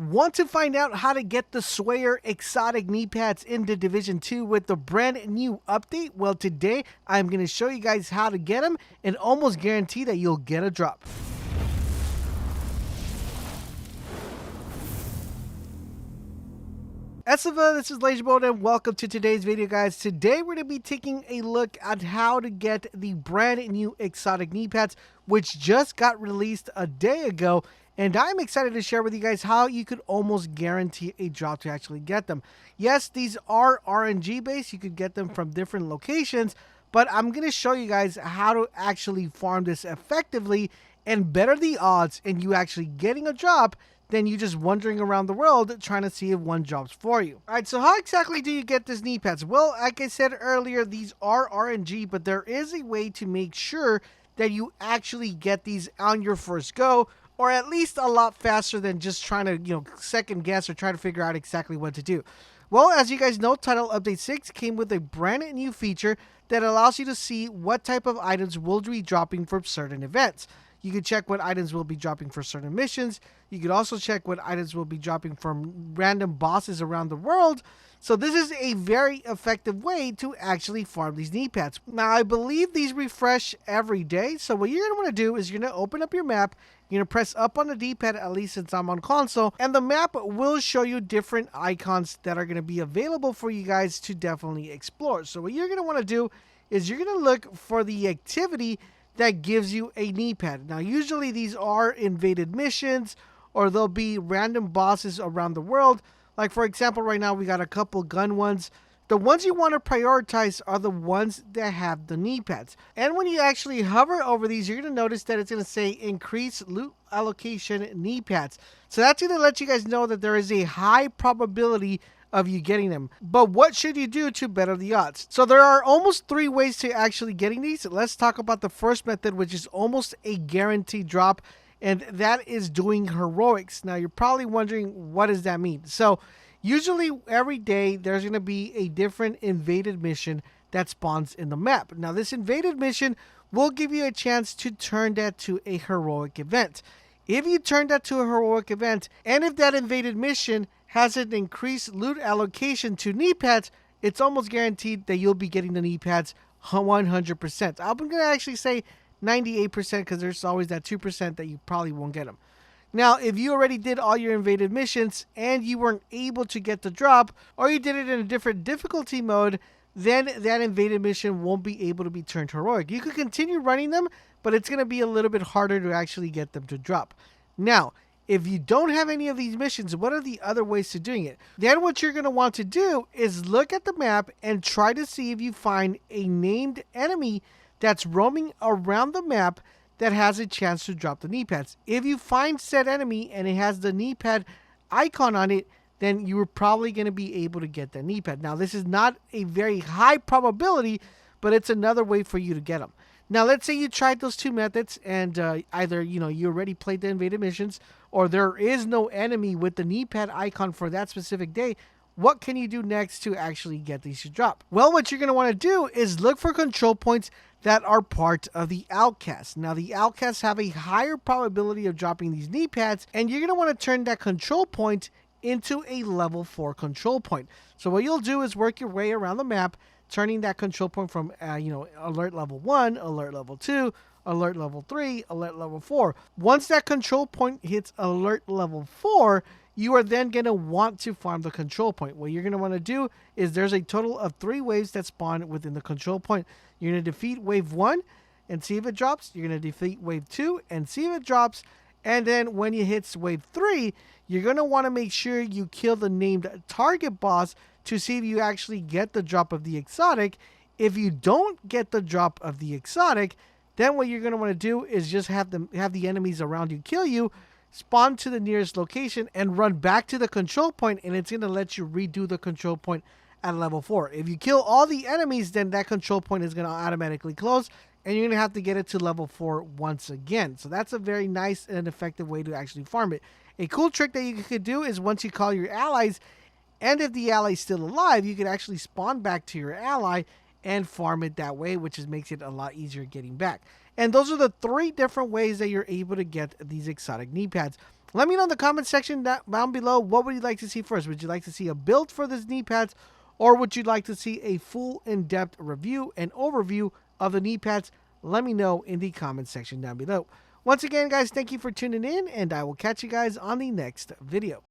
Want to find out how to get the Sawyer exotic knee pads into Division 2 with the brand new update? Well, today I'm going to show you guys how to get them and almost guarantee that you'll get a drop. Esava, this is LaserBolt and welcome to today's video, guys. Today we're going to be taking a look at how to get the brand new exotic knee pads, which just got released a day ago. And I'm excited to share with you guys how you could almost guarantee a drop to actually get them. Yes, these are RNG based. You could get them from different locations, but I'm going to show you guys how to actually farm this effectively and better the odds in you actually getting a drop than you just wandering around the world trying to see if one drops for you. All right, so how exactly do you get these knee pads? Well, like I said earlier, these are RNG, but there is a way to make sure that you actually get these on your first go, or at least a lot faster than just trying to, second guess or try to figure out exactly what to do. Well, as you guys know, Title Update 6 came with a brand new feature that allows you to see what type of items will be dropping for certain events. You can check what items will be dropping for certain missions. You could also check what items will be dropping from random bosses around the world. So this is a very effective way to actually farm these knee pads. Now, I believe these refresh every day. So what you're going to want to do is you're going to open up your map. You're going to press up on the D-pad, at least since I'm on console. And the map will show you different icons that are going to be available for you guys to definitely explore. So what you're going to want to do is you're going to look for the activity that gives you a knee pad. Now, usually these are invaded missions, or they'll be random bosses around the world. Like, for example, right now we got a couple gun ones. The ones you want to prioritize are the ones that have the knee pads. And when you actually hover over these, you're going to notice that it's going to say increase loot allocation knee pads. So that's going to let you guys know that there is a high probability of you getting them. But what should you do to better the odds? So there are almost 3 ways to actually getting these. Let's talk about the first method, which is almost a guaranteed drop, and that is doing heroics. Now, you're probably wondering, what does that mean? So usually every day there's going to be a different invaded mission that spawns in the map. Now, this invaded mission will give you a chance to turn that to a heroic event. If you turn that to a heroic event, and if that invaded mission has an increased loot allocation to knee pads, it's almost guaranteed that you'll be getting the knee pads 100%. I'm going to actually say 98% because there's always that 2% that you probably won't get them. Now, if you already did all your invaded missions and you weren't able to get the drop, or you did it in a different difficulty mode, then that invaded mission won't be able to be turned heroic. You could continue running them, but it's going to be a little bit harder to actually get them to drop. Now, if you don't have any of these missions, what are the other ways to doing it? Then what you're going to want to do is look at the map and try to see if you find a named enemy that's roaming around the map that has a chance to drop the knee pads. If you find said enemy and it has the knee pad icon on it, then you're probably going to be able to get the knee pad. Now, this is not a very high probability, but it's another way for you to get them. Now, let's say you tried those 2 methods and either, you already played the invaded missions, or there is no enemy with the knee pad icon for that specific day. What can you do next to actually get these to drop? Well, what you're going to want to do is look for control points that are part of the outcasts. Now, the outcasts have a higher probability of dropping these knee pads, and you're going to want to turn that control point into a level 4 control point. So what you'll do is work your way around the map, turning that control point from, alert level 1, alert level 2, alert level 3, alert level 4. Once that control point hits alert level 4, you are then going to want to farm the control point. What you're going to want to do is there's a total of 3 waves that spawn within the control point. You're going to defeat wave 1 and see if it drops. You're going to defeat wave 2 and see if it drops. And then when you hit wave 3, you're going to want to make sure you kill the named target boss to see if you actually get the drop of the exotic. If you don't get the drop of the exotic, then what you're going to want to do is just have the enemies around you kill you, spawn to the nearest location, and run back to the control point, and it's going to let you redo the control point at level 4. If you kill all the enemies, then that control point is going to automatically close, and you're going to have to get it to level 4 once again. So that's a very nice and effective way to actually farm it. A cool trick that you could do is once you call your allies, and if the ally is still alive, you can actually spawn back to your ally and farm it that way, which makes it a lot easier getting back. And those are the 3 different ways that you're able to get these exotic knee pads. Let me know in the comment section down below, what would you like to see first? Would you like to see a build for this knee pads, or would you like to see a full in-depth review and overview of the knee pads? Let me know in the comment section down below. Once again, guys, thank you for tuning in, and I will catch you guys on the next video.